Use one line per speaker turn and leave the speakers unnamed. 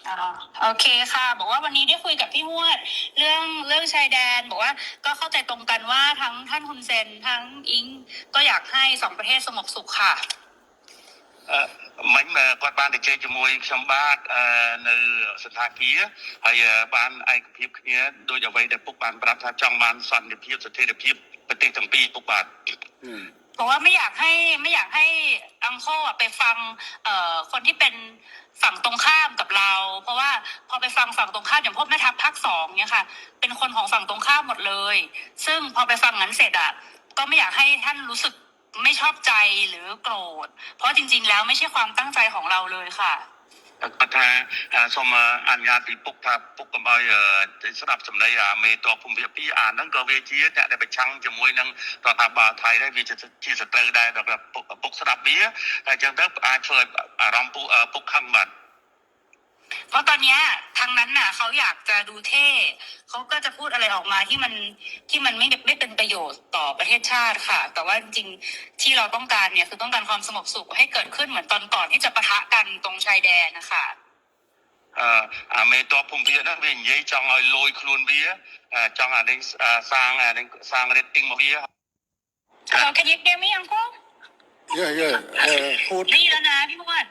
อ๋อโอเคค่ะบอกว่าวันนี้ได้คุยกับพี่มวดเรื่องชายแดนบอกว่าก็เข้าใจตรงกันว่าทั้งท่านฮุนเซนทั้งอิงก็อยากให้สองประเทศสงบสุขค่ะ
មិញគាត់បានទៅជែកជាមួយខ្ញុំបាទនៅសន្តាគារហើយបានឯកភាពគ្នាដោយអ្វីដែលពុកបានប្រាប់ថាចង់បានសន្តិភាពស្ថិរភាពប្រទេសទាំងពីរពុកបាទ
บอกว่าไม่อยากให้อังโคไปฟังคนที่เป็นฝั่งตรงข้ามกับเราเพราะว่าพอไปฟังฝั่งตรงข้ามอย่างพวกแม่ทัพภาค2เนี่ยค่ะเป็นคนของฝั่งตรงข้ามหมดเลยซึ่งพอไปฟังงั้นเสร็จก็ไม่อยากให้ท่านรู้สึกไม่ชอบใจหรือโกรธเพราะจริงๆแล้วไม่ใช่ความตั้งใจของเราเลยค่ะ
គាត់ថាសូមអនុញ្ញាតពីពុកថាពុកកុំឲ្យស្ដាប់សម្ដីមេតបភូមិភាគ2ហ្នឹងក៏វាជាអ្នកដែលប្រឆាំងជាមួយនឹងរដ្ឋាភិបាលថៃដែរវាជាសត្រូវដែរដល់ពុកស្ដាប់វាតែអញ្ចឹងទៅអាចធ្វើឲ្យអារម្មណ៍ពុកខឹងបាទ
เพราะตอนนี้ทางนั้นเขาอยากจะดูเท่เขาก็จะพูดอะไรออกมาที่มันไม่เป็นประโยชน์ต่อประเทศชาติค่ะแต่ว่าจริงๆที่เราต้องการเนี่ยคือต้องการความสงบสุขให้เกิดขึ้นเหมือนตอนก่อนที่จะปะทะกันตรงชายแดนนะคะ
មេតបភូមិភាគហ្នឹងវានិយាយចង់ឲ្យលយខ្លួនវាចង់នេះសាង rating មកវា
Hello can you hear me uncle
พูด
ได้ยินแล้วนะพี่มวด